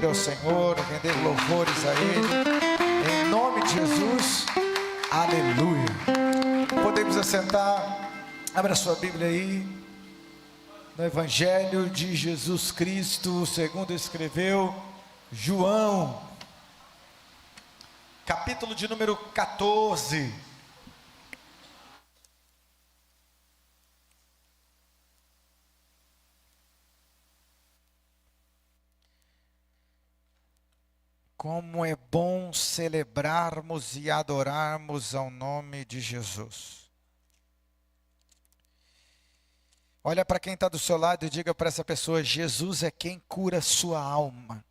ao Senhor, render louvores a Ele, em nome de Jesus, aleluia. Podemos assentar, abra sua Bíblia aí, no Evangelho de Jesus Cristo, segundo escreveu João, capítulo de número 14. Como é bom celebrarmos e adorarmos ao nome de Jesus. Olha para quem está do seu lado e diga para essa pessoa: Jesus é quem cura sua alma.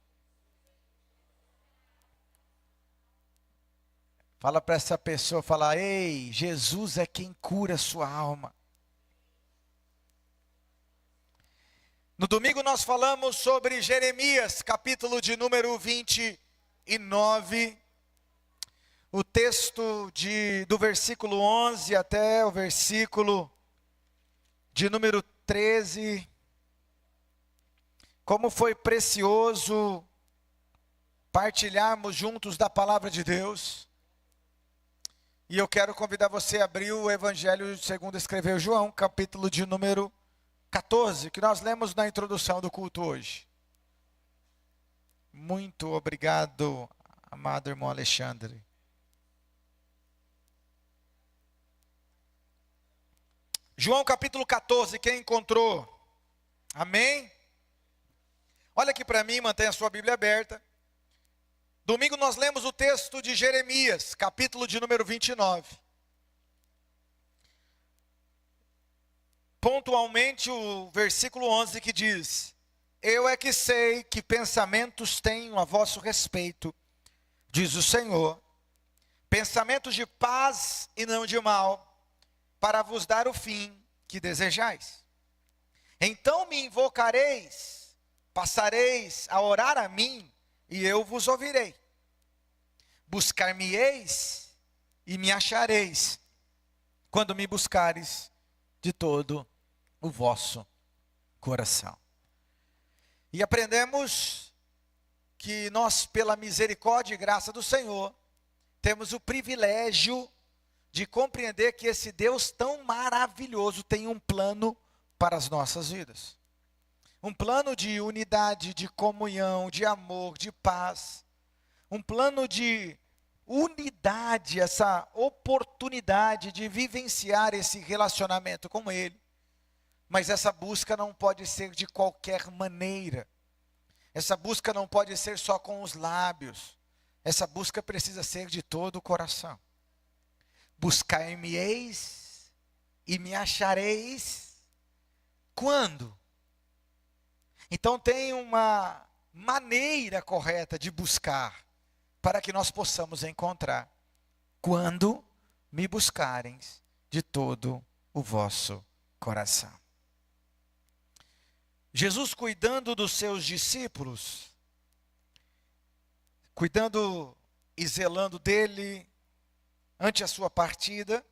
Fala para essa pessoa, fala: ei, Jesus é quem cura sua alma. No domingo nós falamos sobre Jeremias, capítulo de número 29, o texto do versículo 11 até o versículo de número 13. Como foi precioso partilharmos juntos da palavra de Deus. E eu quero convidar você a abrir o Evangelho segundo escreveu João, capítulo de número 14, que nós lemos na introdução do culto hoje. Muito obrigado, amado irmão Alexandre. João capítulo 14, quem encontrou? Amém? Olha aqui para mim, mantenha a sua Bíblia aberta. Domingo nós lemos o texto de Jeremias, capítulo de número 29. Pontualmente o versículo 11 que diz: eu é que sei que pensamentos tenho a vosso respeito, diz o Senhor, pensamentos de paz e não de mal, para vos dar o fim que desejais. Então me invocareis, passareis a orar a mim, e eu vos ouvirei. Buscar-me-eis e me achareis, quando me buscares de todo o vosso coração. E aprendemos que nós, pela misericórdia e graça do Senhor, temos o privilégio de compreender que esse Deus tão maravilhoso tem um plano para as nossas vidas. Um plano de unidade, de comunhão, de amor, de paz. Um plano de unidade, essa oportunidade de vivenciar esse relacionamento com Ele. Mas essa busca não pode ser de qualquer maneira. Essa busca não pode ser só com os lábios. Essa busca precisa ser de todo o coração. Buscar-me-eis e me achareis. Quando? Então tem uma maneira correta de buscar, para que nós possamos encontrar. Quando me buscarem de todo o vosso coração. Jesus cuidando dos seus discípulos, cuidando e zelando dele, ante a sua partida,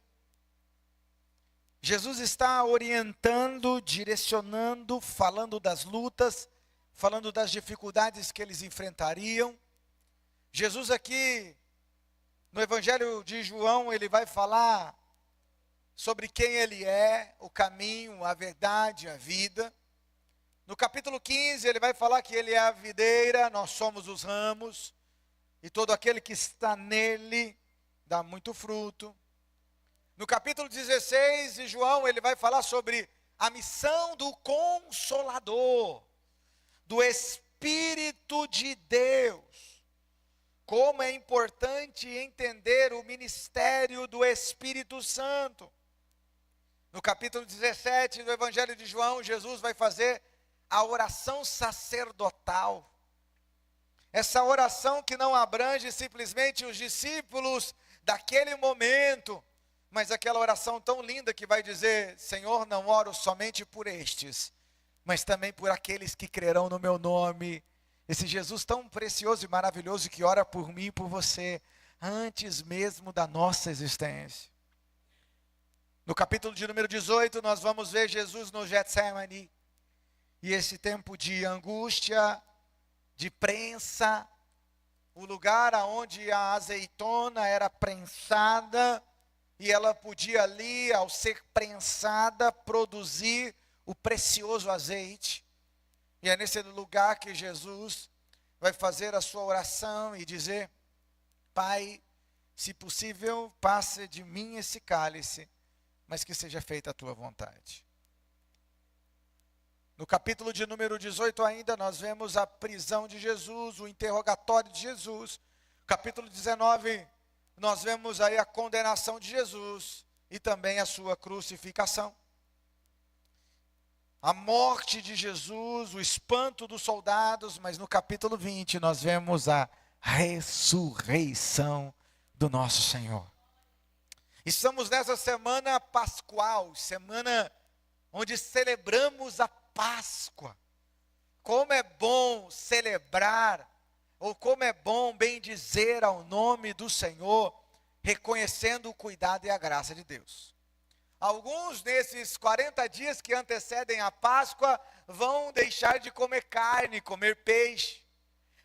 Jesus está orientando, direcionando, falando das lutas, falando das dificuldades que eles enfrentariam. Jesus aqui, no Evangelho de João, ele vai falar sobre quem ele é, o caminho, a verdade, a vida. No capítulo 15, ele vai falar que ele é a videira, nós somos os ramos, e todo aquele que está nele dá muito fruto. No capítulo 16 de João, ele vai falar sobre a missão do Consolador, do Espírito de Deus. Como é importante entender o ministério do Espírito Santo. No capítulo 17 do Evangelho de João, Jesus vai fazer a oração sacerdotal. Essa oração que não abrange simplesmente os discípulos daquele momento, mas aquela oração tão linda que vai dizer: Senhor, não oro somente por estes, mas também por aqueles que crerão no meu nome. Esse Jesus tão precioso e maravilhoso que ora por mim e por você, antes mesmo da nossa existência. No capítulo de número 18, nós vamos ver Jesus no Getsemane. E esse tempo de angústia, de prensa, o lugar onde a azeitona era prensada, e ela podia ali, ao ser prensada, produzir o precioso azeite. E é nesse lugar que Jesus vai fazer a sua oração e dizer: Pai, se possível, passe de mim esse cálice, mas que seja feita a tua vontade. No capítulo de número 18 ainda, nós vemos a prisão de Jesus, o interrogatório de Jesus. Capítulo 19, nós vemos aí a condenação de Jesus e também a sua crucificação. A morte de Jesus, o espanto dos soldados, mas no capítulo 20 nós vemos a ressurreição do nosso Senhor. Estamos nessa semana pascual, semana onde celebramos a Páscoa. Como é bom celebrar, ou como é bom bendizer ao nome do Senhor, reconhecendo o cuidado e a graça de Deus. Alguns nesses 40 dias que antecedem a Páscoa vão deixar de comer carne, comer peixe.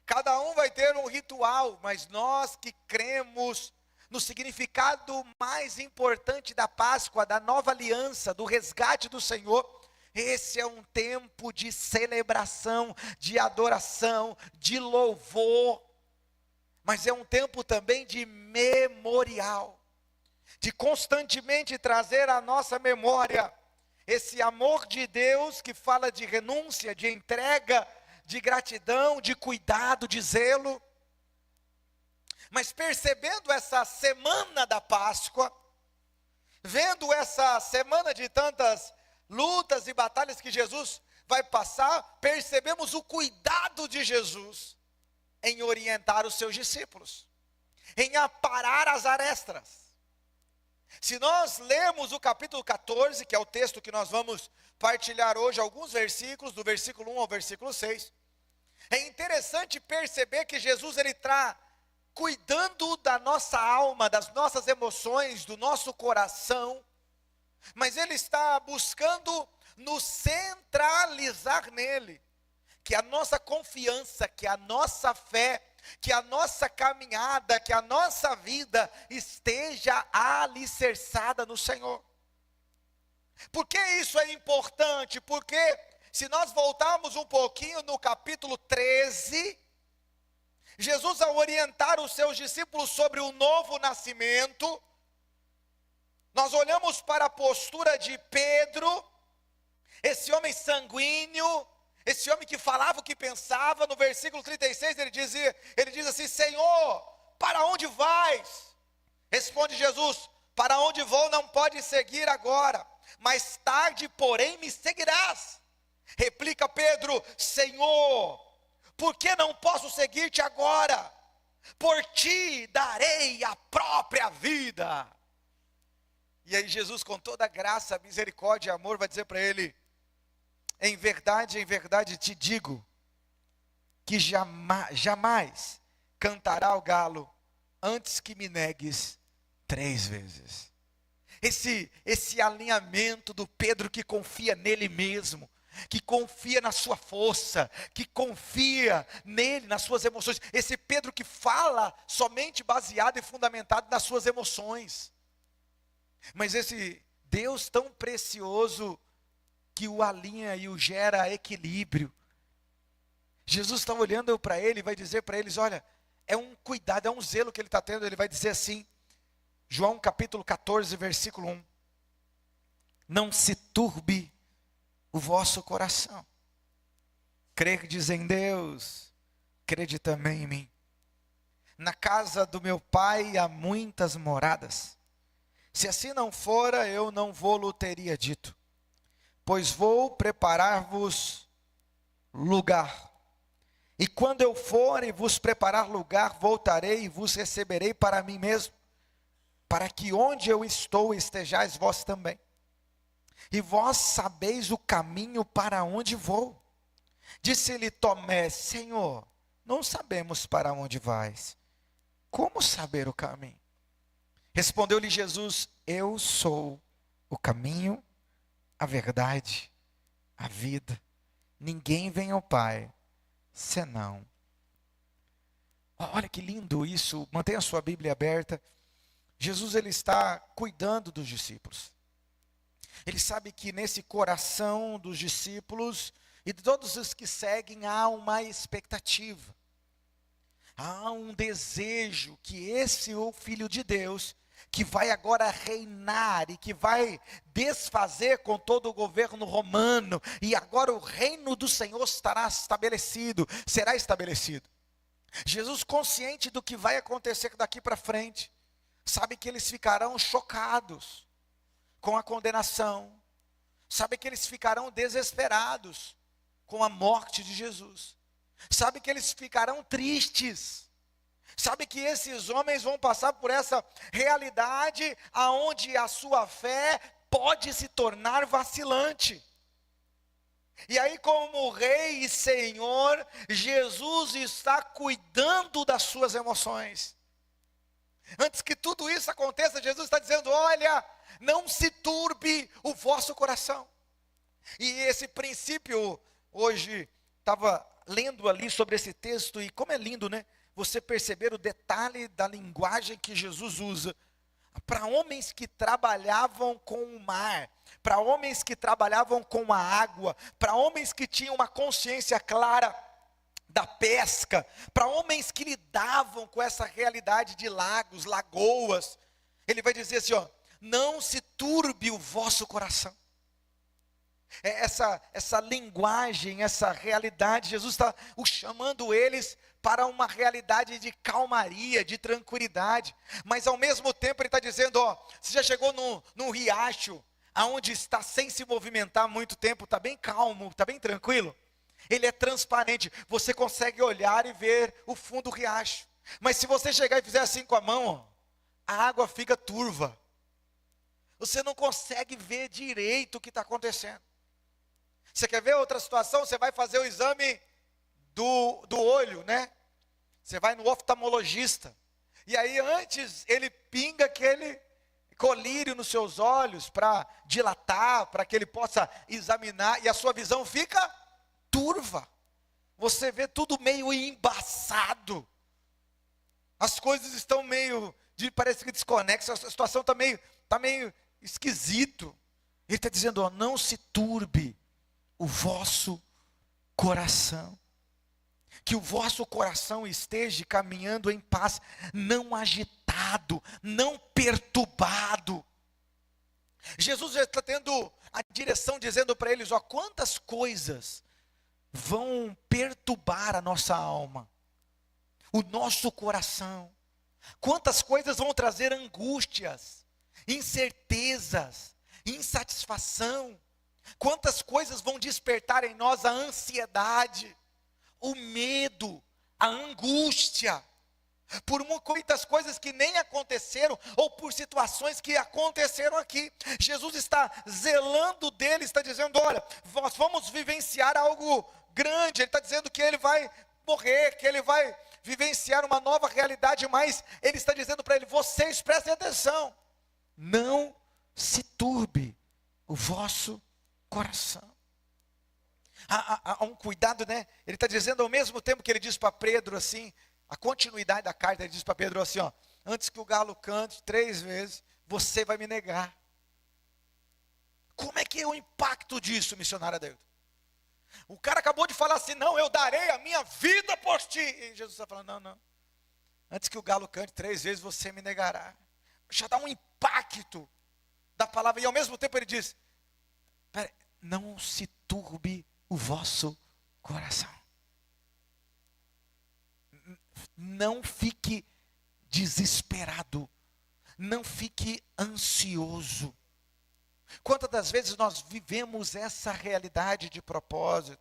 Cada um vai ter um ritual, mas nós que cremos no significado mais importante da Páscoa, da nova aliança, do resgate do Senhor, esse é um tempo de celebração, de adoração, de louvor, mas é um tempo também de memorial, de constantemente trazer à nossa memória esse amor de Deus que fala de renúncia, de entrega, de gratidão, de cuidado, de zelo. Mas percebendo essa semana da Páscoa, vendo essa semana de tantas lutas e batalhas que Jesus vai passar, percebemos o cuidado de Jesus em orientar os seus discípulos, em aparar as arestas. Se nós lermos o capítulo 14, que é o texto que nós vamos partilhar hoje, alguns versículos, do versículo 1 ao versículo 6, é interessante perceber que Jesus ele está cuidando da nossa alma, das nossas emoções, do nosso coração, mas ele está buscando nos centralizar nele, que a nossa confiança, que a nossa fé, que a nossa caminhada, que a nossa vida esteja alicerçada no Senhor. Por que isso é importante? Porque se nós voltarmos um pouquinho no capítulo 13, Jesus, ao orientar os seus discípulos sobre o novo nascimento, nós olhamos para a postura de Pedro, esse homem sanguíneo, esse homem que falava o que pensava. No versículo 36 ele diz assim: Senhor, para onde vais? Responde Jesus: para onde vou não pode seguir agora, mais tarde, porém, me seguirás. Replica Pedro: Senhor, por que não posso seguir-te agora? Por ti darei a própria vida. E aí Jesus, com toda a graça, misericórdia e amor, vai dizer para ele: em verdade te digo, que jamais cantará o galo antes que me negues 3 vezes. Esse alinhamento do Pedro que confia nele mesmo, que confia na sua força, que confia nele, nas suas emoções. Esse Pedro que fala somente baseado e fundamentado nas suas emoções. Mas esse Deus tão precioso que o alinha e o gera equilíbrio. Jesus está olhando para ele e vai dizer para eles: olha, é um cuidado, é um zelo que ele está tendo. Ele vai dizer assim, João capítulo 14, versículo 1: não se turbe o vosso coração. Credes em Deus, crede também em mim. Na casa do meu Pai há muitas moradas. Se assim não fora, eu não vou-lo teria dito. Pois vou preparar-vos lugar. E quando eu for e vos preparar lugar, voltarei e vos receberei para mim mesmo, para que onde eu estou estejais vós também. E vós sabeis o caminho para onde vou. Disse-lhe Tomé: Senhor, não sabemos para onde vais. Como saber o caminho? Respondeu-lhe Jesus: eu sou o caminho, a verdade, a vida. Ninguém vem ao Pai, senão Olha que lindo isso, mantenha a sua Bíblia aberta. Jesus, ele está cuidando dos discípulos. Ele sabe que nesse coração dos discípulos e de todos os que seguem há uma expectativa. Há um desejo que esse o Filho de Deus, que vai agora reinar e que vai desfazer com todo o governo romano, e agora o reino do Senhor será estabelecido. Jesus, consciente do que vai acontecer daqui para frente, sabe que eles ficarão chocados com a condenação, sabe que eles ficarão desesperados com a morte de Jesus, sabe que eles ficarão tristes, sabe que esses homens vão passar por essa realidade aonde a sua fé pode se tornar vacilante. E aí, como Rei e Senhor, Jesus está cuidando das suas emoções. Antes que tudo isso aconteça, Jesus está dizendo: olha, não se turbe o vosso coração. E esse princípio, hoje, estava lendo ali sobre esse texto, e como é lindo, né? Você perceber o detalhe da linguagem que Jesus usa. Para homens que trabalhavam com o mar, para homens que trabalhavam com a água, para homens que tinham uma consciência clara da pesca, para homens que lidavam com essa realidade de lagos, lagoas, ele vai dizer assim, ó: não se turbe o vosso coração. Essa linguagem, essa realidade, Jesus está chamando eles para uma realidade de calmaria, de tranquilidade, mas ao mesmo tempo ele está dizendo, ó, você já chegou num riacho, aonde está sem se movimentar há muito tempo, está bem calmo, está bem tranquilo, ele é transparente, você consegue olhar e ver o fundo do riacho, mas se você chegar e fizer assim com a mão, ó, a água fica turva, você não consegue ver direito o que está acontecendo. Você quer ver outra situação? Você vai fazer o exame do olho, né? Você vai no oftalmologista, e aí antes ele pinga aquele colírio nos seus olhos para dilatar, para que ele possa examinar, e a sua visão fica turva, você vê tudo meio embaçado, as coisas estão meio, parece que desconexas, a situação está meio esquisito. Ele está dizendo, ó, não se turbe o vosso coração, que o vosso coração esteja caminhando em paz, não agitado, não perturbado. Jesus já está tendo a direção, dizendo para eles, ó, quantas coisas vão perturbar a nossa alma, o nosso coração, quantas coisas vão trazer angústias, incertezas, insatisfação, quantas coisas vão despertar em nós a ansiedade, o medo, a angústia, por muitas coisas que nem aconteceram, ou por situações que aconteceram aqui. Jesus está zelando deles, está dizendo, olha, nós vamos vivenciar algo grande, ele está dizendo que ele vai morrer, que ele vai vivenciar uma nova realidade, mas ele está dizendo para ele, vocês prestem atenção, não se turbe o vosso coração. Há um cuidado, né? Ele está dizendo ao mesmo tempo que ele diz para Pedro assim, a continuidade da carta, ele diz para Pedro assim, ó, antes que o galo cante 3 vezes, você vai me negar. Como é que é o impacto disso, missionário Adeildo? O cara acabou de falar assim, não, eu darei a minha vida por ti. E Jesus está falando, não, antes que o galo cante 3 vezes, você me negará. Já dá um impacto da palavra, e ao mesmo tempo ele diz, não se turbe o vosso coração. Não fique desesperado, não fique ansioso. Quantas das vezes nós vivemos essa realidade de propósito,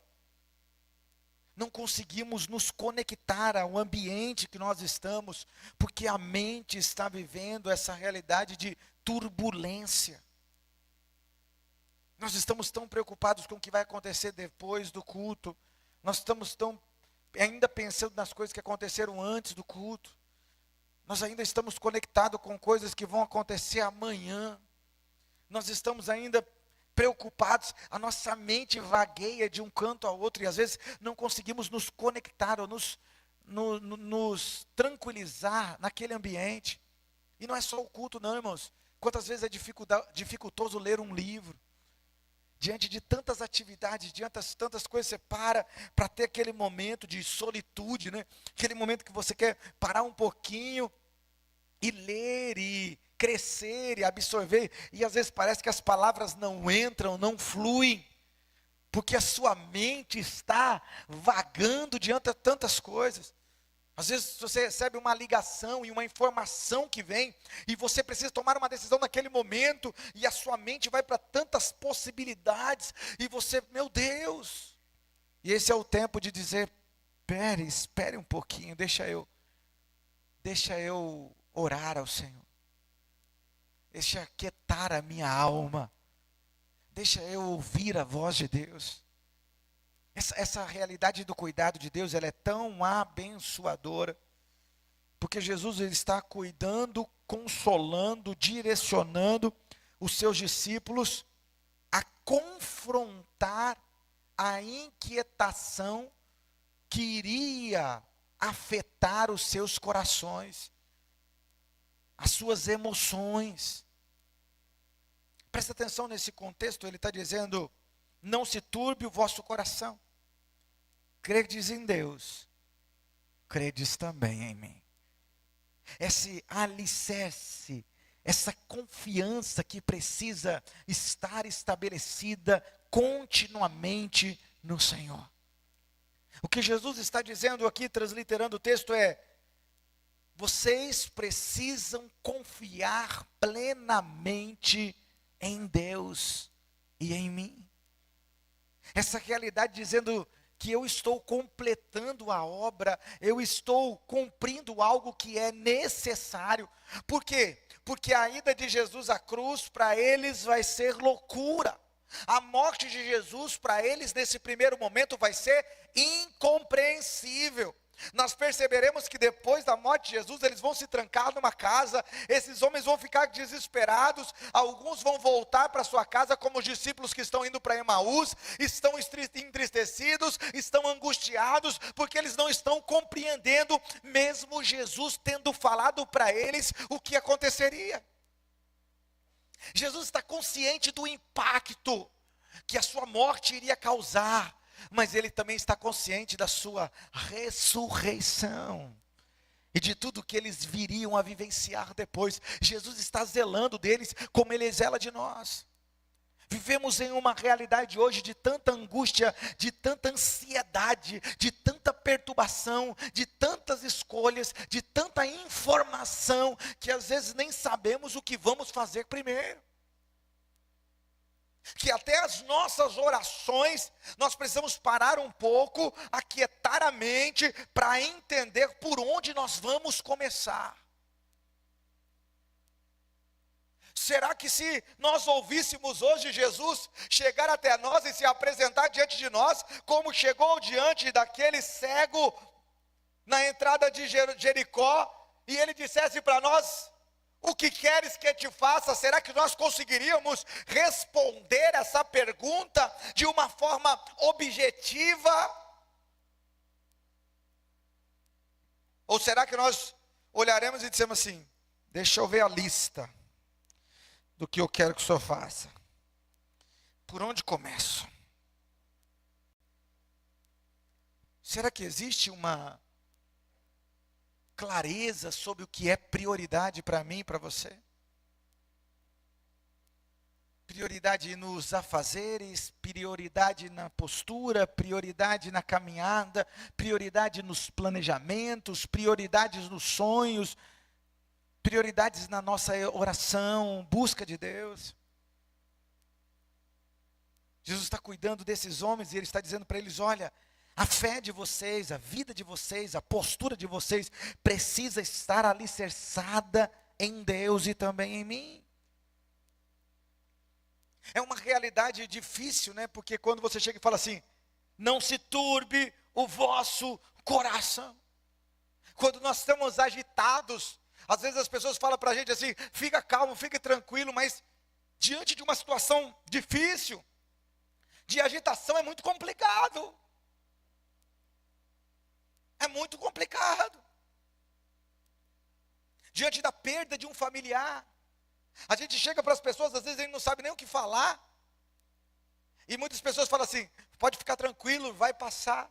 não conseguimos nos conectar ao ambiente que nós estamos, porque a mente está vivendo essa realidade de turbulência. Nós estamos tão preocupados com o que vai acontecer depois do culto, nós estamos ainda pensando nas coisas que aconteceram antes do culto, nós ainda estamos conectados com coisas que vão acontecer amanhã, nós estamos ainda preocupados, a nossa mente vagueia de um canto ao outro, e às vezes não conseguimos nos conectar, ou nos nos tranquilizar naquele ambiente. E não é só o culto não, irmãos. Quantas vezes é dificultoso ler um livro. Diante de tantas atividades, diante de tantas coisas, você para ter aquele momento de solitude, né? Aquele momento que você quer parar um pouquinho e ler, e crescer, e absorver. E às vezes parece que as palavras não entram, não fluem, porque a sua mente está vagando diante de tantas coisas. Às vezes você recebe uma ligação e uma informação que vem, e você precisa tomar uma decisão naquele momento, e a sua mente vai para tantas possibilidades, e você, meu Deus, e esse é o tempo de dizer, espere um pouquinho, deixa eu orar ao Senhor, deixa aquietar a minha alma, deixa eu ouvir a voz de Deus. Essa realidade do cuidado de Deus, ela é tão abençoadora, porque Jesus ele está cuidando, consolando, direcionando os seus discípulos a confrontar a inquietação que iria afetar os seus corações, as suas emoções. Presta atenção nesse contexto, ele está dizendo, não se turbe o vosso coração. Credes em Deus, credes também em mim. Esse alicerce, essa confiança que precisa estar estabelecida continuamente no Senhor. O que Jesus está dizendo aqui, transliterando o texto, é: vocês precisam confiar plenamente em Deus e em mim. Essa realidade dizendo que eu estou completando a obra, eu estou cumprindo algo que é necessário. Por quê? Porque a ida de Jesus à cruz, para eles vai ser loucura. A morte de Jesus, para eles, nesse primeiro momento, vai ser incompreensível. Nós perceberemos que depois da morte de Jesus, eles vão se trancar numa casa, esses homens vão ficar desesperados, alguns vão voltar para sua casa, como os discípulos que estão indo para Emaús, estão entristecidos, estão angustiados, porque eles não estão compreendendo, mesmo Jesus tendo falado para eles o que aconteceria. Jesus está consciente do impacto que a sua morte iria causar, mas ele também está consciente da sua ressurreição e de tudo que eles viriam a vivenciar depois. Jesus está zelando deles como ele zela de nós. Vivemos em uma realidade hoje de tanta angústia, de tanta ansiedade, de tanta perturbação, de tantas escolhas, de tanta informação, que às vezes nem sabemos o que vamos fazer primeiro. Que até as nossas orações, nós precisamos parar um pouco, aquietar a mente, para entender por onde nós vamos começar. Será que se nós ouvíssemos hoje Jesus chegar até nós e se apresentar diante de nós, como chegou diante daquele cego na entrada de Jericó, e ele dissesse para nós: o que queres que eu te faça? Será que nós conseguiríamos responder essa pergunta de uma forma objetiva? Ou será que nós olharemos e dissemos assim: deixa eu ver a lista do que eu quero que o Senhor faça. Por onde começo? Será que existe uma clareza sobre o que é prioridade para mim e para você? Prioridade nos afazeres, prioridade na postura, prioridade na caminhada, prioridade nos planejamentos, prioridades nos sonhos, prioridades na nossa oração, busca de Deus. Jesus está cuidando desses homens e ele está dizendo para eles: olha, a fé de vocês, a vida de vocês, a postura de vocês precisa estar alicerçada em Deus e também em mim. É uma realidade difícil, né? Porque quando você chega e fala assim: não se turbe o vosso coração. Quando nós estamos agitados, às vezes as pessoas falam para a gente assim: fica calmo, fique tranquilo, mas diante de uma situação difícil, de agitação, é muito complicado. É muito complicado. diante da perda de um familiar. A gente chega para as pessoas, às vezes a gente não sabe nem o que falar. E muitas pessoas falam assim: pode ficar tranquilo, vai passar.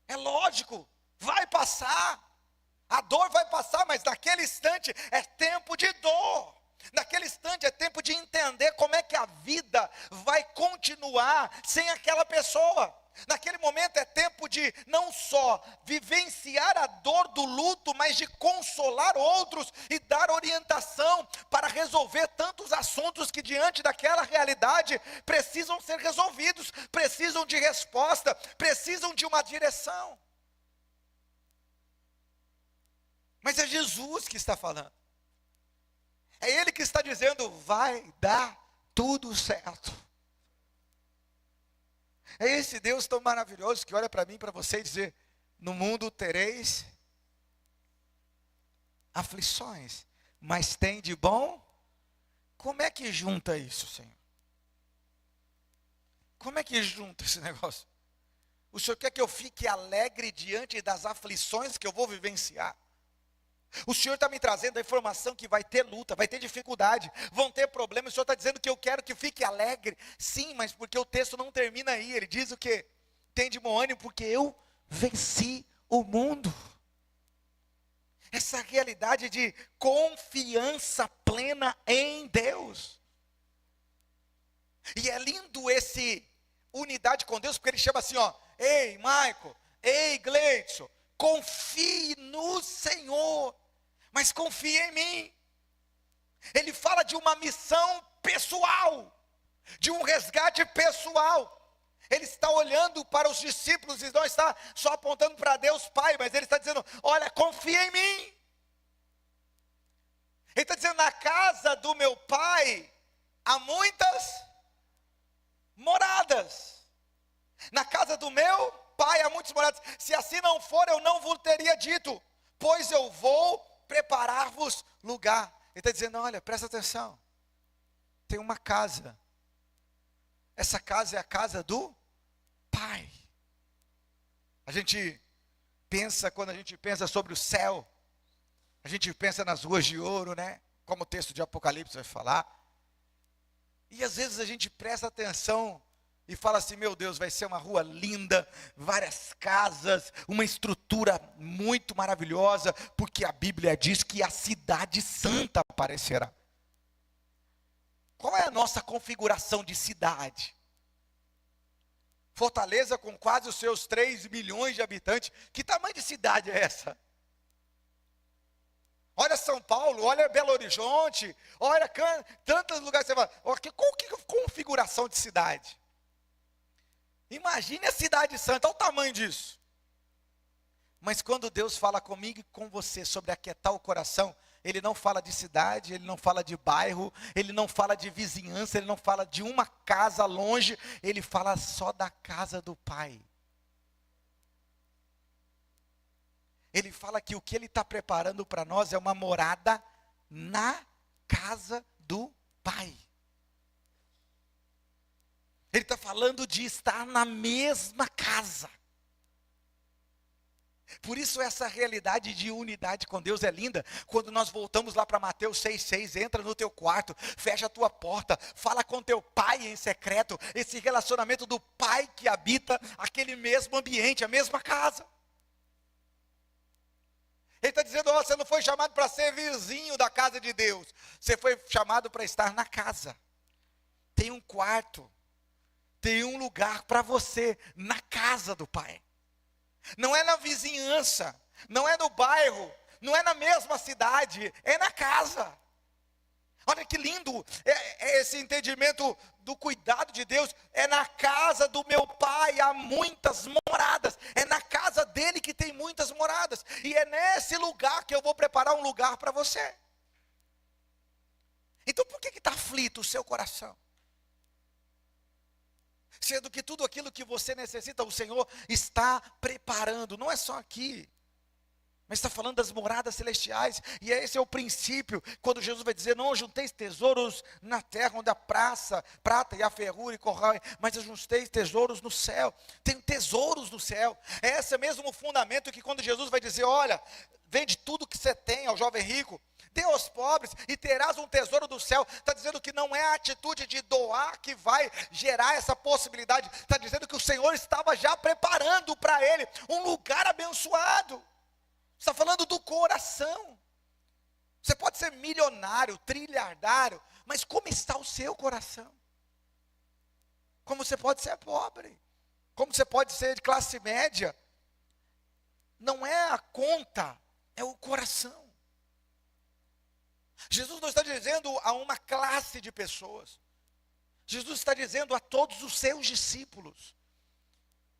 É lógico, vai passar. A dor vai passar, mas naquele instante é tempo de dor. Naquele instante é tempo de entender como é que a vida vai continuar sem aquela pessoa. Naquele momento é tempo de não só vivenciar a dor do luto, mas de consolar outros e dar orientação para resolver tantos assuntos que diante daquela realidade precisam ser resolvidos, precisam de resposta, precisam de uma direção. Mas é Jesus que está falando. É Ele que está dizendo: vai dar tudo certo. É esse Deus tão maravilhoso que olha para mim e para você e diz: no mundo tereis aflições, mas tem de bom. Como é que junta isso, Senhor? Como é que junta esse negócio? O Senhor quer que eu fique alegre diante das aflições que eu vou vivenciar? O Senhor está me trazendo a informação que vai ter luta, vai ter dificuldade, vão ter problemas. O Senhor está dizendo que eu quero que fique alegre. Sim, mas porque o texto não termina aí. Ele diz o quê? Tem de bom ânimo porque eu venci o mundo. Essa realidade de confiança plena em Deus. E é lindo esse unidade com Deus, porque ele chama assim, ó: ei, Maico, ei, Gleidson, confie no Senhor, mas confie em mim. Ele fala de uma missão pessoal, de um resgate pessoal. Ele está olhando para os discípulos e não está só apontando para Deus Pai, mas ele está dizendo: olha, confia em mim. Ele está dizendo: na casa do meu Pai há muitas moradas. Na casa do meu Pai há muitas moradas. Se assim não for, eu não vos teria dito, pois eu vou preparar-vos lugar. Ele está dizendo: olha, presta atenção, tem uma casa. Essa casa é a casa do Pai. A gente pensa, quando a gente pensa sobre o céu, a gente pensa nas ruas de ouro, né? Como o texto de Apocalipse vai falar. E às vezes a gente presta atenção e fala assim: meu Deus, vai ser uma rua linda, várias casas, uma estrutura muito maravilhosa, porque a Bíblia diz que a cidade santa aparecerá. Qual é a nossa configuração de cidade? Fortaleza, com quase os seus 3 milhões de habitantes, que tamanho de cidade é essa? Olha São Paulo, olha Belo Horizonte, olha tantos lugares que você fala: qual que é a configuração de cidade? Imagine a cidade santa, olha o tamanho disso. Mas quando Deus fala comigo e com você sobre aquietar o coração, Ele não fala de cidade, Ele não fala de bairro, Ele não fala de vizinhança, Ele não fala de uma casa longe, Ele fala só da casa do Pai. Ele fala que o que Ele está preparando para nós é uma morada na casa do Pai. Ele está falando de estar na mesma casa. Por isso essa realidade de unidade com Deus é linda. Quando nós voltamos lá para Mateus 6,6, entra no teu quarto, fecha a tua porta, fala com teu pai em secreto. Esse relacionamento do pai que habita aquele mesmo ambiente, a mesma casa. Ele está dizendo: ó, você não foi chamado para ser vizinho da casa de Deus, você foi chamado para estar na casa. Tem um quarto, tem um lugar para você na casa do Pai. Não é na vizinhança, não é no bairro, não é na mesma cidade, é na casa. Olha que lindo é esse entendimento do cuidado de Deus. É na casa do meu Pai há muitas moradas. É na casa dele que tem muitas moradas. E é nesse lugar que eu vou preparar um lugar para você. Então por que está aflito o seu coração? Sendo que tudo aquilo que você necessita, o Senhor está preparando. Não é só aqui, mas está falando das moradas celestiais. E esse é o princípio, quando Jesus vai dizer: não junteis tesouros na terra, onde a prata e a ferrugem corroem, mas junteis tesouros no céu. Tem tesouros no céu. Esse é mesmo o fundamento que quando Jesus vai dizer: olha, vende tudo que você tem ao jovem rico, Dê aos pobres e terás um tesouro do céu. Está dizendo que não é a atitude de doar que vai gerar essa possibilidade. Está dizendo que o Senhor estava já preparando para ele um lugar abençoado. Está falando do coração. Você pode ser milionário, trilhardário, mas como está o seu coração? Como você pode ser pobre? Como você pode ser de classe média? Não é a conta, é o coração. Jesus não está dizendo a uma classe de pessoas. Jesus está dizendo a todos os seus discípulos.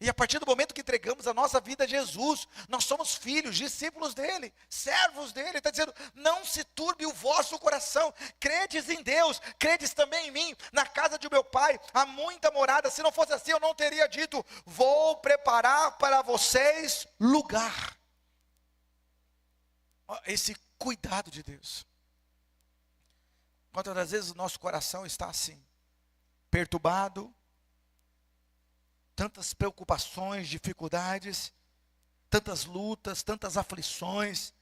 E a partir do momento que entregamos a nossa vida a Jesus, nós somos filhos, discípulos dele, servos dele. Ele está dizendo, não se turbe o vosso coração, credes em Deus, credes também em mim. Na casa de meu pai há muita morada, se não fosse assim eu não teria dito, vou preparar para vocês lugar. Esse cuidado de Deus. Quantas das vezes o nosso coração está assim, perturbado, tantas preocupações, dificuldades, tantas lutas, tantas aflições,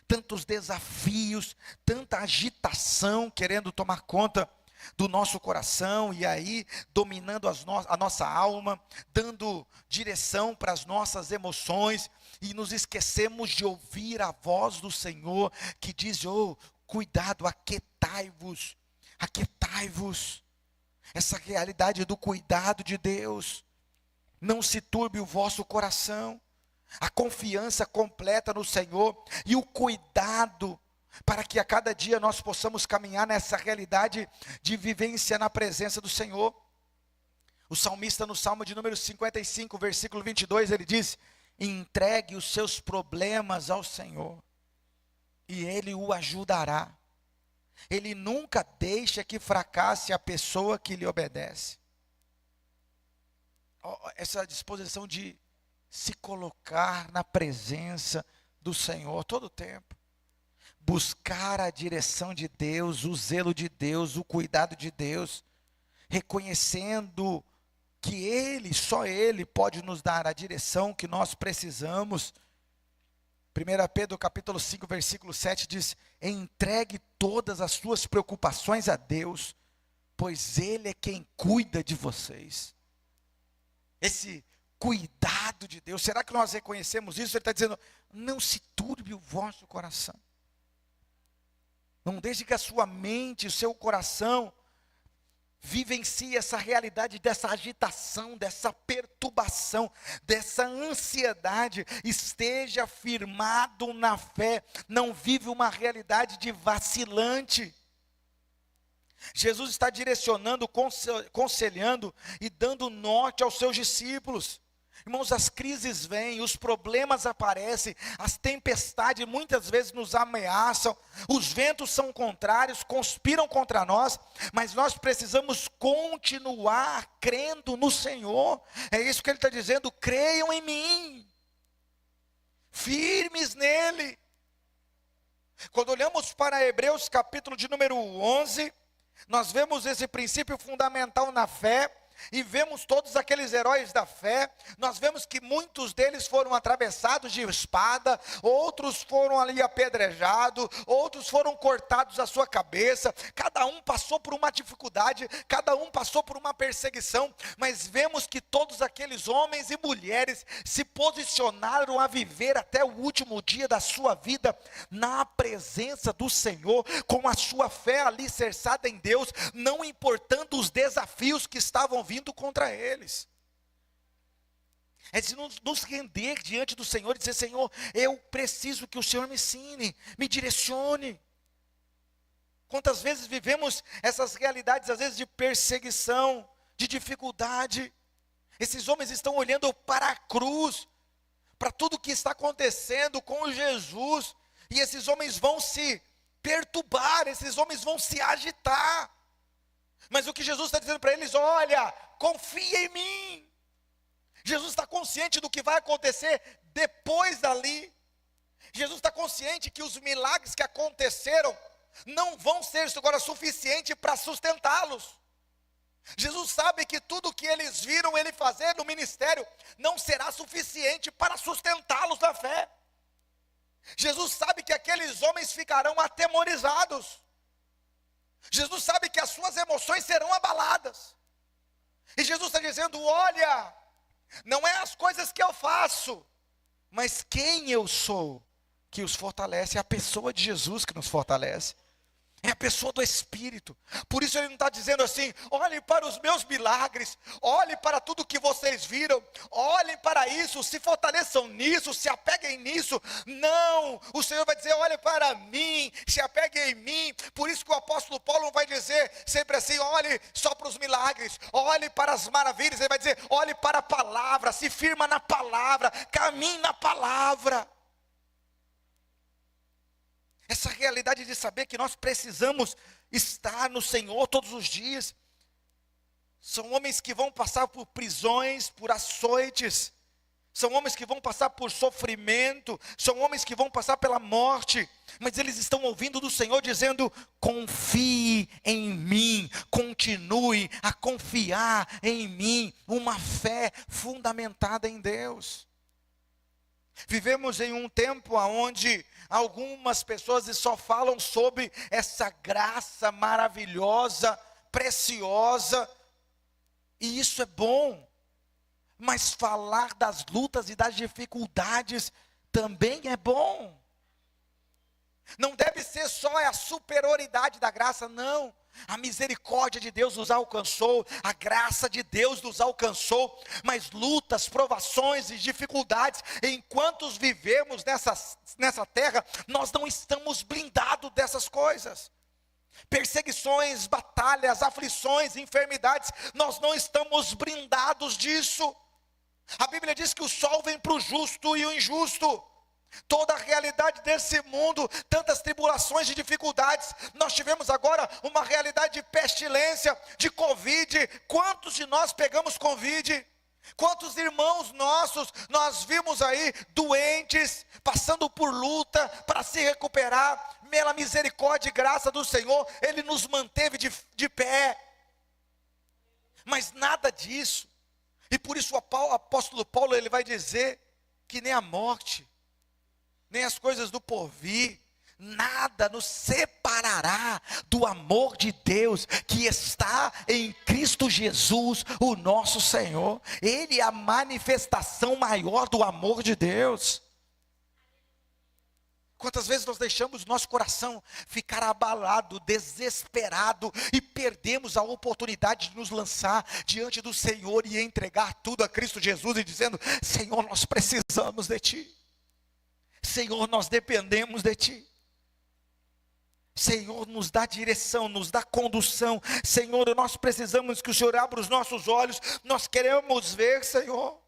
tantos desafios, tanta agitação querendo tomar conta do nosso coração e aí dominando a nossa alma, dando direção para as nossas emoções e nos esquecemos de ouvir a voz do Senhor que diz, cuidado, aquietai-vos, aquietai-vos. Essa realidade do cuidado de Deus. Não se turbe o vosso coração, a confiança completa no Senhor e o cuidado para que a cada dia nós possamos caminhar nessa realidade de vivência na presença do Senhor. O salmista no Salmo de número 55, versículo 22, ele diz, entregue os seus problemas ao Senhor e Ele o ajudará. Ele nunca deixa que fracasse a pessoa que lhe obedece. Essa disposição de se colocar na presença do Senhor todo o tempo. Buscar a direção de Deus, o zelo de Deus, o cuidado de Deus. Reconhecendo que Ele, só Ele pode nos dar a direção que nós precisamos. 1 Pedro capítulo 5, versículo 7 diz, entregue todas as suas preocupações a Deus, pois Ele é quem cuida de vocês. Esse cuidado de Deus, será que nós reconhecemos isso? Ele está dizendo, não se turbe o vosso coração. Não deixe que a sua mente, o seu coração, vivencie essa realidade dessa agitação, dessa perturbação, dessa ansiedade. Esteja firmado na fé, não vive uma realidade de vacilante. Jesus está direcionando, conselhando e dando norte aos seus discípulos. Irmãos, as crises vêm, os problemas aparecem, as tempestades muitas vezes nos ameaçam, os ventos são contrários, conspiram contra nós, mas nós precisamos continuar crendo no Senhor. É isso que Ele está dizendo, creiam em mim, firmes nele. Quando olhamos para Hebreus capítulo de número 11, nós vemos esse princípio fundamental na fé, e vemos todos aqueles heróis da fé. Nós vemos que muitos deles foram atravessados de espada, outros foram ali apedrejados, outros foram cortados a sua cabeça. Cada um passou por uma dificuldade, cada um passou por uma perseguição, mas vemos que todos aqueles homens e mulheres se posicionaram a viver até o último dia da sua vida na presença do Senhor, com a sua fé alicerçada em Deus, não importando os desafios que estavam vindo contra eles. É de nos render diante do Senhor e dizer, Senhor, eu preciso que o Senhor me ensine, me direcione. Quantas vezes vivemos essas realidades, às vezes de perseguição, de dificuldade. Esses homens estão olhando para a cruz, para tudo que está acontecendo com Jesus, e esses homens vão se perturbar, esses homens vão se agitar. Mas o que Jesus está dizendo para eles, olha, confia em mim. Jesus está consciente do que vai acontecer depois dali. Jesus está consciente que os milagres que aconteceram não vão ser agora suficiente para sustentá-los. Jesus sabe que tudo que eles viram ele fazer no ministério não será suficiente para sustentá-los na fé. Jesus sabe que aqueles homens ficarão atemorizados. Jesus sabe que as suas emoções serão abaladas. E Jesus está dizendo: olha, não é as coisas que eu faço, mas quem eu sou que os fortalece. É a pessoa de Jesus que nos fortalece. É a pessoa do Espírito. Por isso ele não está dizendo assim: olhem para os meus milagres, olhem para tudo que vocês viram, olhem para isso, se fortaleçam nisso, se apeguem nisso. Não, o Senhor vai dizer: olhem para mim, se apeguem em mim. Por isso que o apóstolo Paulo não vai dizer sempre assim: olhe só para os milagres, olhe para as maravilhas. Ele vai dizer: olhe para a palavra, se firma na palavra, caminhe na palavra. Essa realidade de saber que nós precisamos estar no Senhor todos os dias. São homens que vão passar por prisões, por açoites. São homens que vão passar por sofrimento. São homens que vão passar pela morte. Mas eles estão ouvindo do Senhor dizendo: confie em mim. Continue a confiar em mim. Uma fé fundamentada em Deus. Vivemos em um tempo onde algumas pessoas só falam sobre essa graça maravilhosa, preciosa, e isso é bom, mas falar das lutas e das dificuldades também é bom. Não deve ser só a superioridade da graça, não. A misericórdia de Deus nos alcançou, a graça de Deus nos alcançou, mas lutas, provações e dificuldades, enquanto vivemos nessa terra, nós não estamos blindados dessas coisas. Perseguições, batalhas, aflições, enfermidades, nós não estamos blindados disso. A Bíblia diz que o sol vem para o justo e o injusto. Toda a realidade desse mundo, tantas tribulações e dificuldades. Nós tivemos agora uma realidade de pestilência, de Covid. Quantos de nós pegamos Covid? Quantos irmãos nossos nós vimos aí doentes, passando por luta para se recuperar? Pela misericórdia e graça do Senhor, Ele nos manteve de pé. Mas nada disso. E por isso o apóstolo Paulo, ele vai dizer que nem a morte, nem as coisas do porvir, nada nos separará do amor de Deus que está em Cristo Jesus, o nosso Senhor. Ele é a manifestação maior do amor de Deus. Quantas vezes nós deixamos nosso coração ficar abalado, desesperado, e perdemos a oportunidade de nos lançar diante do Senhor e entregar tudo a Cristo Jesus e dizendo: Senhor, nós precisamos de Ti. Senhor, nós dependemos de Ti. Senhor, nos dá direção, nos dá condução. Senhor, nós precisamos que o Senhor abra os nossos olhos. Nós queremos ver, Senhor.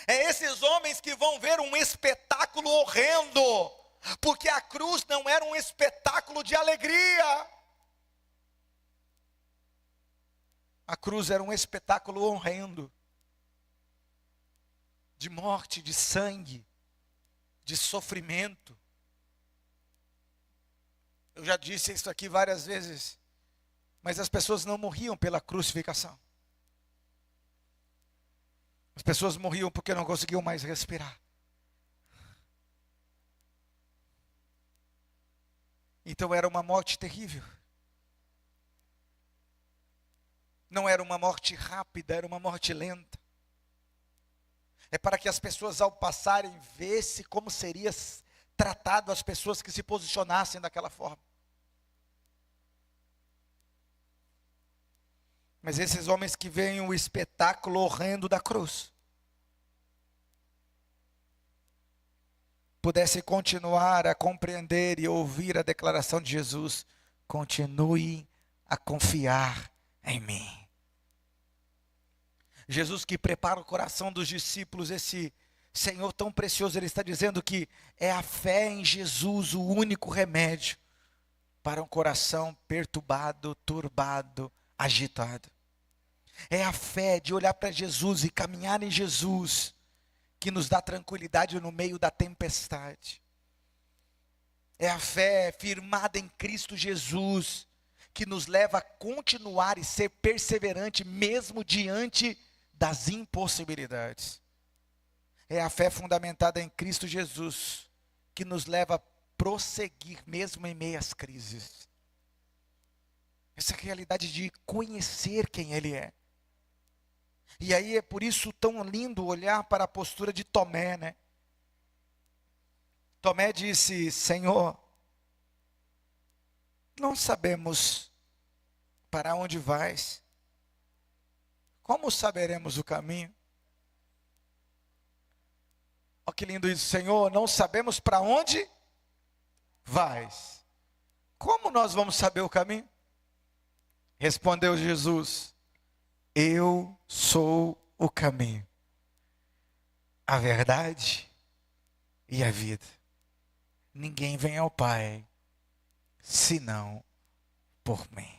É esses homens que vão ver um espetáculo horrendo, porque a cruz não era um espetáculo de alegria. A cruz era um espetáculo horrendo, de morte, de sangue, de sofrimento. Eu já disse isso aqui várias vezes, mas as pessoas não morriam pela crucificação. As pessoas morriam porque não conseguiam mais respirar. Então era uma morte terrível. Não era uma morte rápida, era uma morte lenta. É para que as pessoas, ao passarem, vissem como seria tratado as pessoas que se posicionassem daquela forma. Mas esses homens que veem o espetáculo horrendo da cruz, pudessem continuar a compreender e ouvir a declaração de Jesus: continue a confiar em mim. Jesus, que prepara o coração dos discípulos, esse Senhor tão precioso, Ele está dizendo que é a fé em Jesus o único remédio para um coração perturbado, turbado, agitado. É a fé de olhar para Jesus e caminhar em Jesus que nos dá tranquilidade no meio da tempestade. É a fé firmada em Cristo Jesus que nos leva a continuar e ser perseverante mesmo diante das impossibilidades. É a fé fundamentada em Cristo Jesus que nos leva a prosseguir mesmo em meio às crises. Essa realidade de conhecer quem Ele é. E aí é por isso tão lindo olhar para a postura de Tomé, né? Tomé disse: Senhor, não sabemos para onde vais. Como saberemos o caminho? Olha que lindo isso, Senhor, não sabemos para onde vais. Como nós vamos saber o caminho? Respondeu Jesus: eu sou o caminho, a verdade e a vida. Ninguém vem ao Pai, senão por mim.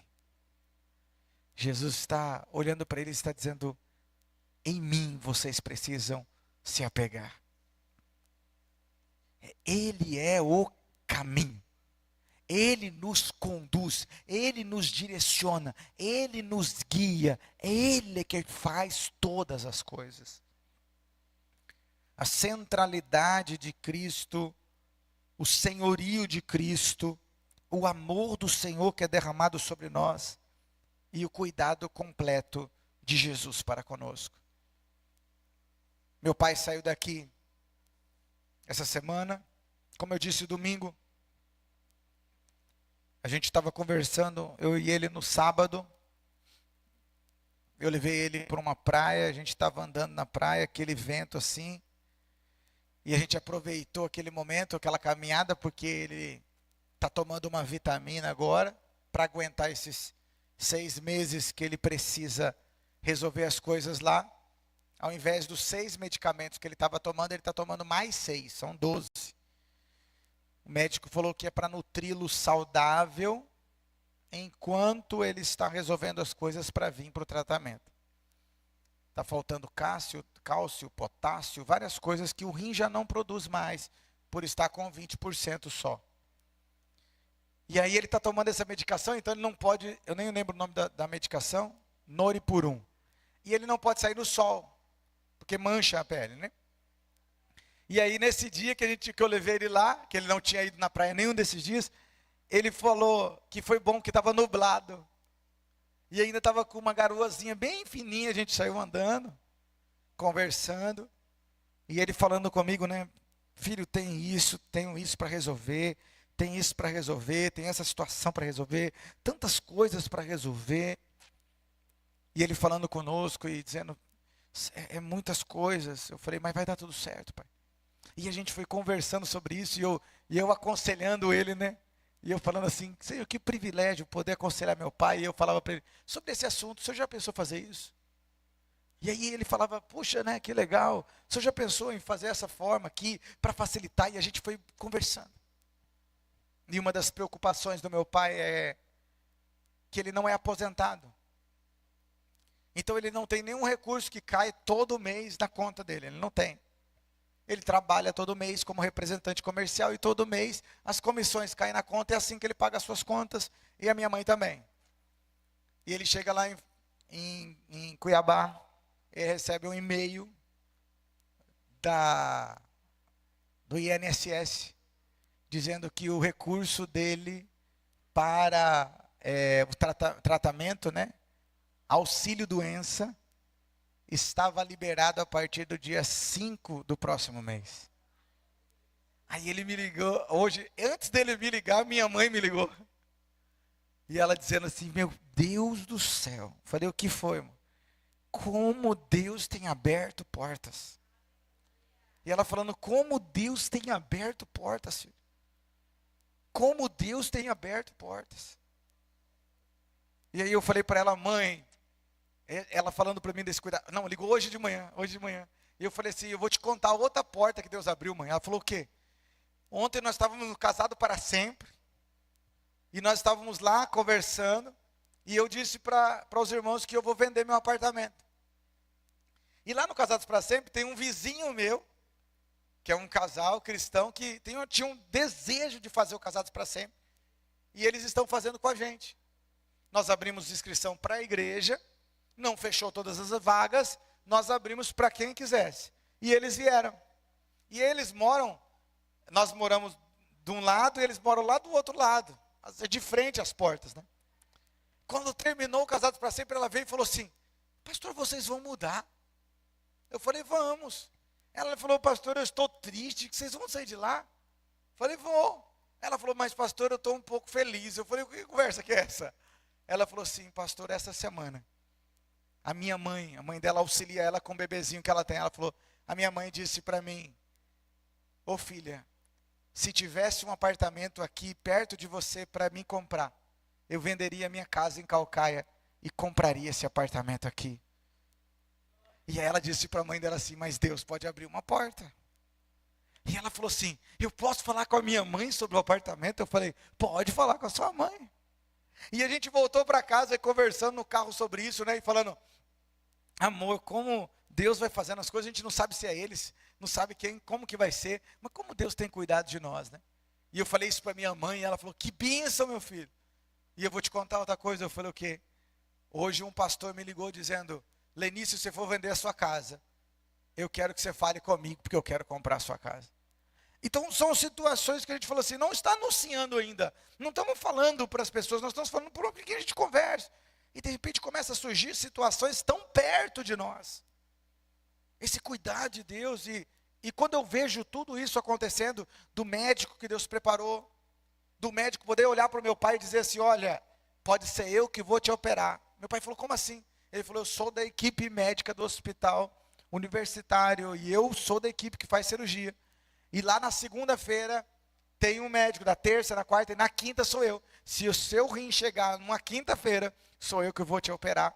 Jesus está olhando para ele e está dizendo: em mim vocês precisam se apegar. Ele é o caminho. Ele nos conduz, Ele nos direciona, Ele nos guia, é Ele que faz todas as coisas. A centralidade de Cristo, o senhorio de Cristo, o amor do Senhor que é derramado sobre nós e o cuidado completo de Jesus para conosco. Meu pai saiu daqui essa semana, como eu disse domingo, a gente estava conversando, eu e ele no sábado. Eu levei ele para uma praia, a gente estava andando na praia, aquele vento assim. E a gente aproveitou aquele momento, aquela caminhada, porque ele está tomando uma vitamina agora, para aguentar esses 6 meses que ele precisa resolver as coisas lá. Ao invés dos 6 medicamentos que ele estava tomando, ele está tomando mais 6, são 12. O médico falou que é para nutri-lo saudável, enquanto ele está resolvendo as coisas para vir para o tratamento. Está faltando cálcio, potássio, várias coisas que o rim já não produz mais, por estar com 20% só. E aí ele está tomando essa medicação, então ele não pode, eu nem lembro o nome da medicação, Noripurum. E ele não pode sair no sol, porque mancha a pele, né? E aí nesse dia que eu levei ele lá, que ele não tinha ido na praia nenhum desses dias, ele falou que foi bom que estava nublado. E ainda estava com uma garoazinha bem fininha, a gente saiu andando, conversando. E ele falando comigo, né? Filho, tenho isso para resolver, tem isso para resolver, tem essa situação para resolver, tantas coisas para resolver. E ele falando conosco e dizendo, é muitas coisas. Eu falei, mas vai dar tudo certo, pai. E a gente foi conversando sobre isso, e eu aconselhando ele, né? E eu falando assim, Senhor, que privilégio poder aconselhar meu pai. E eu falava para ele, sobre esse assunto, o senhor já pensou em fazer isso? E aí ele falava, puxa, né, que legal. O senhor já pensou em fazer essa forma aqui, para facilitar? E a gente foi conversando. E uma das preocupações do meu pai é que ele não é aposentado. Então ele não tem nenhum recurso que cai todo mês na conta dele, ele não tem. Ele trabalha todo mês como representante comercial e todo mês as comissões caem na conta, é assim que ele paga as suas contas, e a minha mãe também. E ele chega lá em Cuiabá, ele recebe um e-mail do INSS, dizendo que o recurso dele para o tratamento, né, auxílio doença, estava liberado a partir do dia 5 do próximo mês. Aí ele me ligou, hoje, antes dele me ligar, minha mãe me ligou. E ela dizendo assim, meu Deus do céu. Falei, o que foi, irmão? Como Deus tem aberto portas. E ela falando, como Deus tem aberto portas, filho. Como Deus tem aberto portas. E aí eu falei para ela, mãe, ela falando para mim desse cuidado. Não, ligou hoje de manhã. E eu falei assim, eu vou te contar outra porta que Deus abriu, mãe. Ela falou o quê? Ontem nós estávamos casados para sempre. E nós estávamos lá conversando. E eu disse para os irmãos que eu vou vender meu apartamento. E lá no Casados para Sempre tem um vizinho meu, que é um casal cristão, que tinha um desejo de fazer o Casados para Sempre. E eles estão fazendo com a gente. Nós abrimos inscrição para a igreja. Não fechou todas as vagas, nós abrimos para quem quisesse. E eles vieram. E eles moram, nós moramos de um lado e eles moram lá do outro lado. De frente às portas, né? Quando terminou o Casados para Sempre, ela veio e falou assim: pastor, vocês vão mudar? Eu falei, vamos. Ela falou, pastor, eu estou triste, que vocês vão sair de lá? Eu falei, vou. Ela falou, mas pastor, eu estou um pouco feliz. Eu falei, que conversa que é essa? Ela falou assim, pastor, essa semana, a mãe dela auxilia ela com o bebezinho que ela tem. Ela falou, a minha mãe disse para mim, ô filha, se tivesse um apartamento aqui perto de você para mim comprar, eu venderia a minha casa em Caucaia e compraria esse apartamento aqui. E aí ela disse para a mãe dela assim, mas Deus pode abrir uma porta. E ela falou assim, eu posso falar com a minha mãe sobre o apartamento? Eu falei, pode falar com a sua mãe. E a gente voltou para casa e conversando no carro sobre isso, né? E falando, amor, como Deus vai fazendo as coisas, a gente não sabe se é eles, não sabe quem, como que vai ser, mas como Deus tem cuidado de nós, né? E eu falei isso para minha mãe e ela falou, que bênção, meu filho. E eu vou te contar outra coisa. Eu falei, o quê? Hoje um pastor me ligou dizendo, Lenice, se você for vender a sua casa, eu quero que você fale comigo, porque eu quero comprar a sua casa. Então são situações que a gente falou assim, não está anunciando ainda, não estamos falando para as pessoas, nós estamos falando por um que a gente conversa. E de repente começa a surgir situações tão perto de nós. Esse cuidado de Deus, e quando eu vejo tudo isso acontecendo, do médico que Deus preparou, do médico poder olhar para o meu pai e dizer assim, olha, pode ser eu que vou te operar. Meu pai falou, como assim? Ele falou, eu sou da equipe médica do hospital universitário, e eu sou da equipe que faz cirurgia. E lá na segunda-feira, tem um médico, na terça, na quarta, e na quinta sou eu. Se o seu rim chegar numa quinta-feira, sou eu que vou te operar.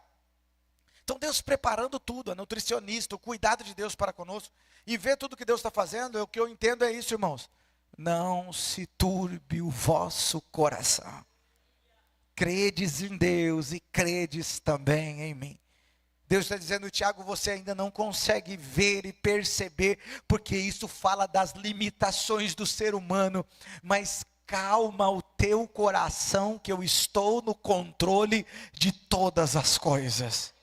Então Deus preparando tudo, a nutricionista, o cuidado de Deus para conosco, e ver tudo que Deus está fazendo, o que eu entendo é isso, irmãos. Não se turbe o vosso coração. Credes em Deus e credes também em mim. Deus está dizendo, Tiago, você ainda não consegue ver e perceber, porque isso fala das limitações do ser humano, mas calma o teu coração, que eu estou no controle de todas as coisas.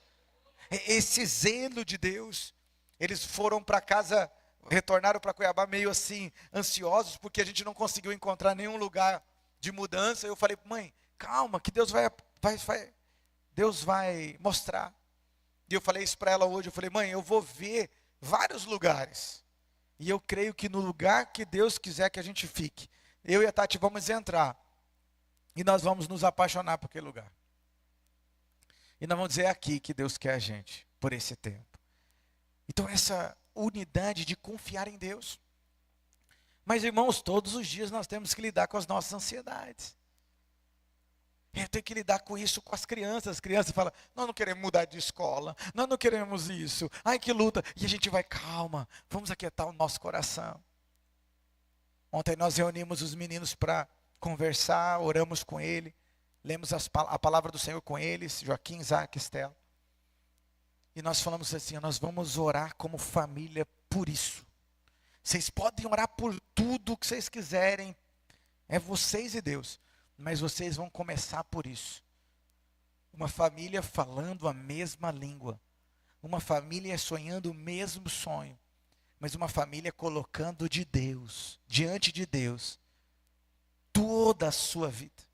Esse zelo de Deus, eles foram para casa, retornaram para Cuiabá meio assim, ansiosos, porque a gente não conseguiu encontrar nenhum lugar de mudança. Eu falei, mãe, calma, que Deus Deus vai mostrar. E eu falei isso para ela hoje, eu falei, mãe, eu vou ver vários lugares, e eu creio que no lugar que Deus quiser que a gente fique, eu e a Tati vamos entrar, e nós vamos nos apaixonar por aquele lugar. E nós vamos dizer, é aqui que Deus quer a gente, por esse tempo. Então essa unidade de confiar em Deus. Mas irmãos, todos os dias nós temos que lidar com as nossas ansiedades. Eu tenho que lidar com isso com as crianças falam, nós não queremos mudar de escola, nós não queremos isso, ai que luta, e a gente vai, calma, vamos aquietar o nosso coração. Ontem nós reunimos os meninos para conversar, oramos com ele, lemos a palavra do Senhor com eles, Joaquim, Isaac, Estela, e nós falamos assim, nós vamos orar como família por isso. Vocês podem orar por tudo que vocês quiserem, é vocês e Deus. Mas vocês vão começar por isso. Uma família falando a mesma língua. Uma família sonhando o mesmo sonho. Mas uma família colocando de Deus, diante de Deus, toda a sua vida.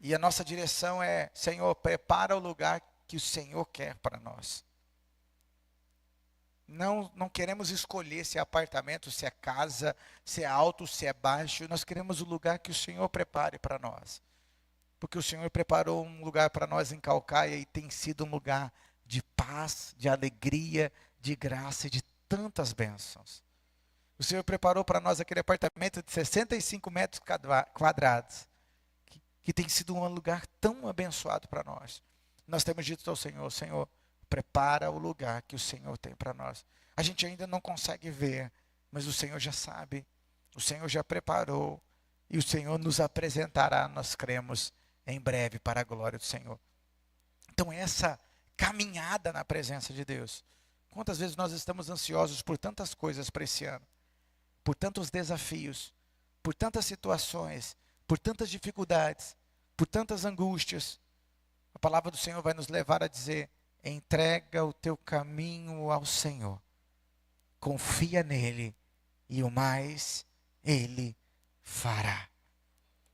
E a nossa direção é, Senhor, prepara o lugar que o Senhor quer para nós. Não queremos escolher se é apartamento, se é casa, se é alto, se é baixo. Nós queremos o lugar que o Senhor prepare para nós. Porque o Senhor preparou um lugar para nós em Caucaia e tem sido um lugar de paz, de alegria, de graça e de tantas bênçãos. O Senhor preparou para nós aquele apartamento de 65 metros quadrados, que tem sido um lugar tão abençoado para nós. Nós temos dito ao Senhor, Senhor, prepara o lugar que o Senhor tem para nós. A gente ainda não consegue ver, mas o Senhor já sabe, o Senhor já preparou, e o Senhor nos apresentará, nós cremos, em breve para a glória do Senhor. Então essa caminhada na presença de Deus, quantas vezes nós estamos ansiosos por tantas coisas para esse ano, por tantos desafios, por tantas situações, por tantas dificuldades, por tantas angústias. A palavra do Senhor vai nos levar a dizer, entrega o teu caminho ao Senhor. confia nele e o mais ele fará.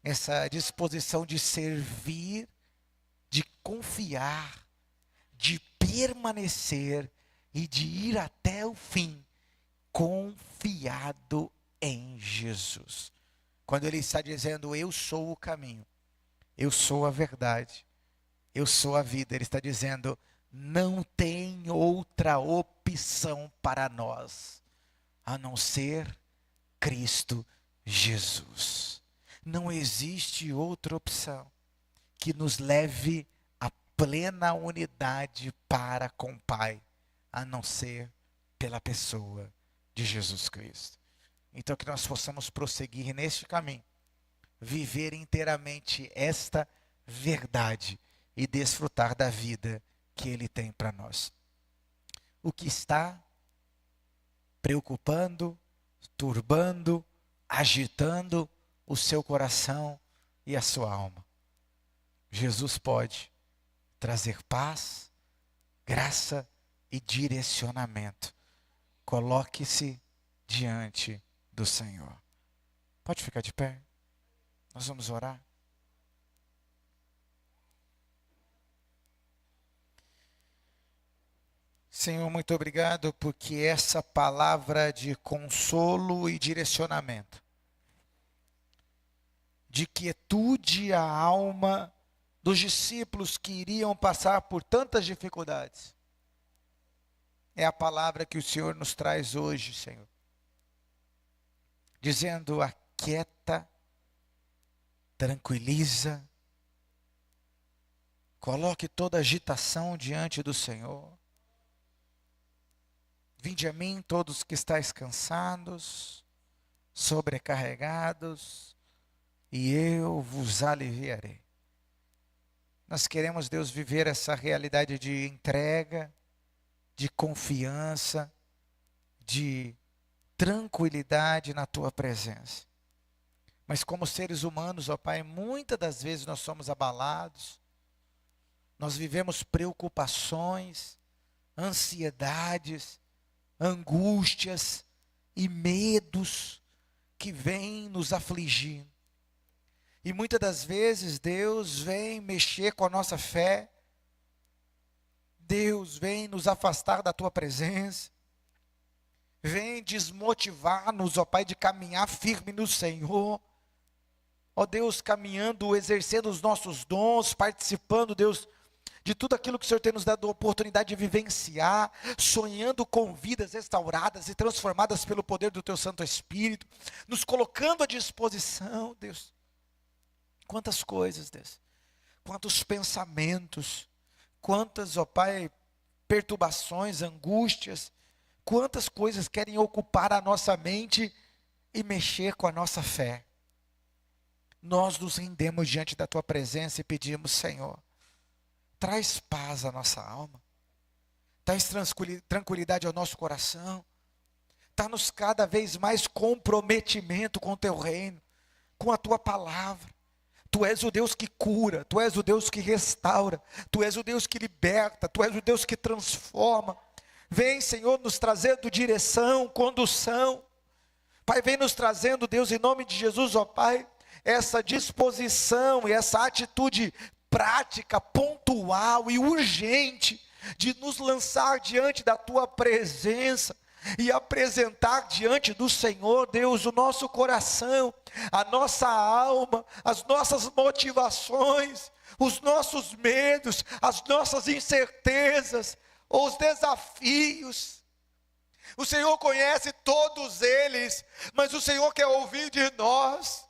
Essa disposição de servir, de confiar, de permanecer e de ir até o fim, confiado em Jesus. Quando ele está dizendo, eu sou o caminho, eu sou a verdade, eu sou a vida, ele está dizendo, não tem outra opção para nós, a não ser Cristo Jesus. Não existe outra opção que nos leve à plena unidade para com o Pai, a não ser pela pessoa de Jesus Cristo. Então que nós possamos prosseguir neste caminho, viver inteiramente esta verdade e desfrutar da vida que Ele tem para nós. O que está preocupando, turbando, agitando o seu coração e a sua alma? Jesus pode trazer paz, graça e direcionamento. Coloque-se diante do Senhor. Pode ficar de pé? Nós vamos orar. Senhor, muito obrigado porque essa palavra de consolo e direcionamento, de quietude à alma dos discípulos que iriam passar por tantas dificuldades, é a palavra que o Senhor nos traz hoje, Senhor. Dizendo, aquieta, tranquiliza, coloque toda agitação diante do Senhor. Vinde a mim todos que estáis cansados, sobrecarregados, e eu vos aliviarei. Nós queremos, Deus, viver essa realidade de entrega, de confiança, de tranquilidade na Tua presença. Mas como seres humanos, ó Pai, muitas das vezes nós somos abalados, nós vivemos preocupações, ansiedades, angústias e medos que vêm nos afligir. E muitas das vezes Deus vem mexer com a nossa fé, Deus vem nos afastar da Tua presença, vem desmotivar-nos, ó Pai, de caminhar firme no Senhor. Ó Deus, caminhando, exercendo os nossos dons, participando, Deus, de tudo aquilo que o Senhor tem nos dado a oportunidade de vivenciar, sonhando com vidas restauradas e transformadas pelo poder do Teu Santo Espírito, nos colocando à disposição, Deus. Quantas coisas, Deus, quantos pensamentos, quantas, ó Pai, perturbações, angústias, quantas coisas querem ocupar a nossa mente e mexer com a nossa fé. Nós nos rendemos diante da Tua presença e pedimos, Senhor, traz paz à nossa alma, traz tranquilidade ao nosso coração, dá-nos cada vez mais comprometimento com o Teu reino, com a Tua palavra. Tu és o Deus que cura, Tu és o Deus que restaura, Tu és o Deus que liberta, Tu és o Deus que transforma. Vem, Senhor, nos trazendo direção, condução. Pai, vem nos trazendo, Deus, em nome de Jesus, ó Pai, essa disposição e essa atitude prática, pontual e urgente de nos lançar diante da Tua presença e apresentar diante do Senhor, Deus, o nosso coração, a nossa alma, as nossas motivações, os nossos medos, as nossas incertezas, os desafios. O Senhor conhece todos eles, mas o Senhor quer ouvir de nós.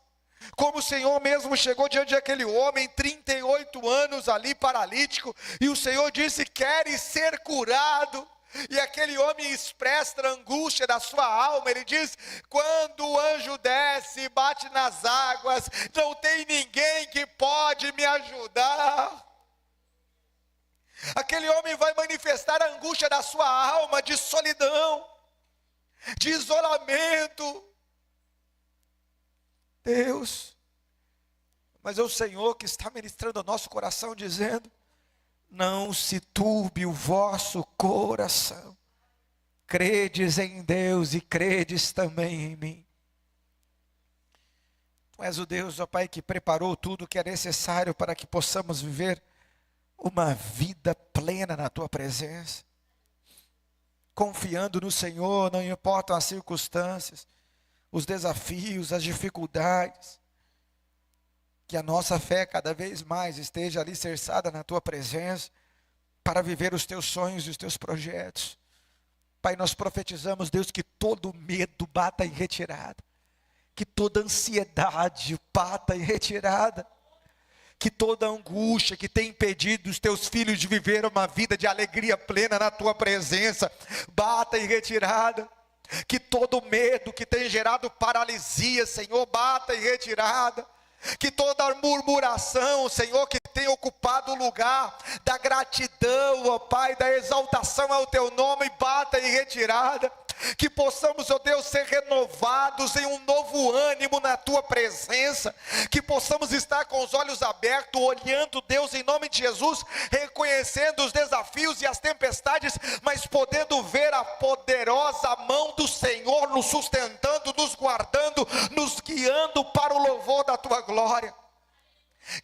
Como o Senhor mesmo chegou diante daquele homem, 38 anos ali, paralítico, e o Senhor disse, queres ser curado? E aquele homem expressa a angústia da sua alma, ele diz, quando o anjo desce e bate nas águas, não tem ninguém que pode me ajudar. Aquele homem vai manifestar a angústia da sua alma, de solidão, de isolamento. Deus, mas é o Senhor que está ministrando ao nosso coração, dizendo, não se turbe o vosso coração, credes em Deus e credes também em mim. Tu és o Deus, ó Pai, que preparou tudo que é necessário para que possamos viver uma vida plena na Tua presença. Confiando no Senhor, não importam as circunstâncias, os desafios, as dificuldades. Que a nossa fé cada vez mais esteja alicerçada na Tua presença, para viver os Teus sonhos e os Teus projetos. Pai, nós profetizamos, Deus, que todo medo bata em retirada, que toda ansiedade bata em retirada, que toda angústia que tem impedido os Teus filhos de viver uma vida de alegria plena na Tua presença, bata em retirada. Que todo medo que tem gerado paralisia, Senhor, bata em retirada. Que toda murmuração, Senhor, que tem ocupado o lugar da gratidão, ó Pai, da exaltação ao Teu nome, bata em retirada. Que possamos, ó Deus, ser renovados em um novo ânimo na Tua presença. Que possamos estar com os olhos abertos, olhando, Deus, em nome de Jesus, reconhecendo os desafios e as tempestades, mas podendo ver a poderosa mão do Senhor nos sustentando, nos guardando, nos guiando para o louvor da Tua glória.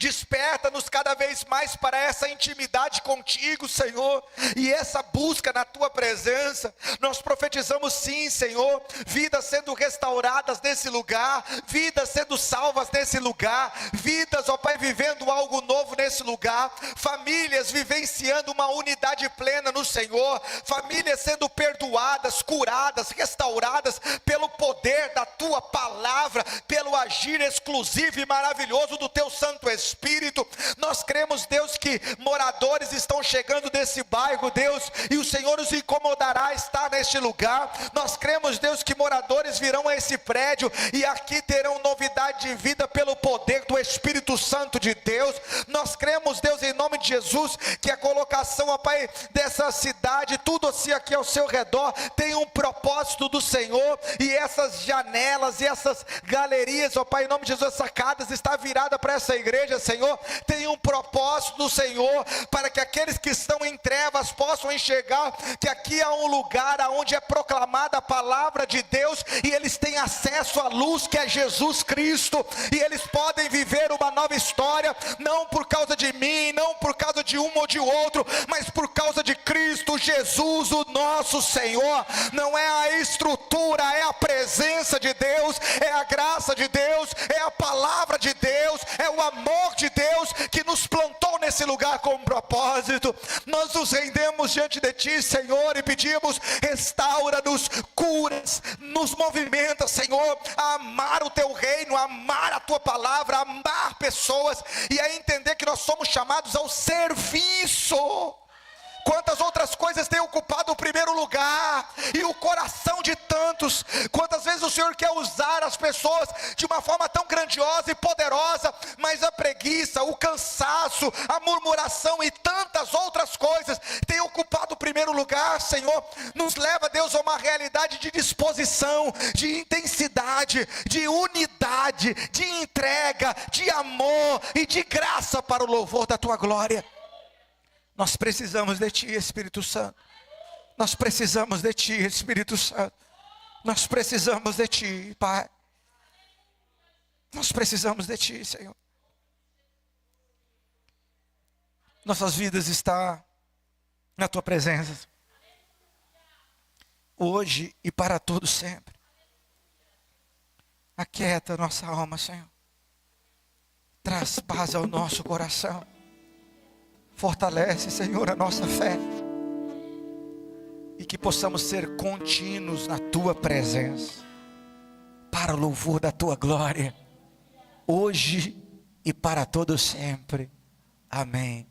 Desperta-nos cada vez mais para essa intimidade contigo, Senhor, e essa busca na Tua presença. Nós profetizamos sim, Senhor, vidas sendo restauradas nesse lugar, vidas sendo salvas nesse lugar, vidas, ó Pai, vivendo algo novo nesse lugar, famílias vivenciando uma unidade plena no Senhor, famílias sendo perdoadas, curadas, restauradas pelo poder da Tua palavra, pelo agir exclusivo e maravilhoso do Teu Santo Espírito. Nós cremos, Deus, que moradores estão chegando nesse bairro, Deus, e o Senhor os incomodará a estar neste lugar. Nós cremos, Deus, que moradores virão a esse prédio e aqui terão novidade de vida pelo poder do Espírito Santo de Deus. Nós cremos, Deus, em nome de Jesus, que a colocação, ó Pai, dessa cidade, tudo assim aqui ao seu redor, tem um propósito do Senhor, e essas janelas e essas galerias, ó Pai, em nome de Jesus, sacadas, está virada para essa igreja, Senhor, tem um propósito do Senhor, para que aqueles que estão em trevas possam enxergar que aqui há um lugar onde é proclamada a palavra de Deus, e eles têm acesso à luz que é Jesus Cristo, e eles podem viver uma nova história, não por causa de mim, não por causa de um ou de outro, mas por causa de Cristo Jesus, o nosso Senhor. Não é a estrutura, é a presença de Deus, é a graça de Deus, é a palavra de Deus, é o amor de Deus que nos plantou nesse lugar com um propósito. Nós nos rendemos diante de Ti, Senhor, e pedimos: restaura-nos, cura-nos, nos movimenta, Senhor, a amar o Teu reino, a amar a Tua palavra, a amar pessoas, e a entender que nós somos chamados ao serviço. Quantas outras coisas têm ocupado o primeiro lugar, e o coração de tantos. Quantas vezes o Senhor quer usar as pessoas de uma forma tão grandiosa e poderosa, mas a preguiça, o cansaço, a murmuração e tantas outras coisas têm ocupado o primeiro lugar. Senhor, nos leva, Deus, a uma realidade de disposição, de intensidade, de unidade, de entrega, de amor e de graça para o louvor da Tua glória. Nós precisamos de Ti, Espírito Santo. Nós precisamos de Ti, Espírito Santo. Nós precisamos de Ti, Pai. Nós precisamos de Ti, Senhor. Nossas vidas estão na Tua presença, hoje e para todo sempre. Aquieta nossa alma, Senhor. Traz paz ao nosso coração. Fortalece, Senhor, a nossa fé, e que possamos ser contínuos na Tua presença, para o louvor da Tua glória, hoje e para todo sempre. Amém.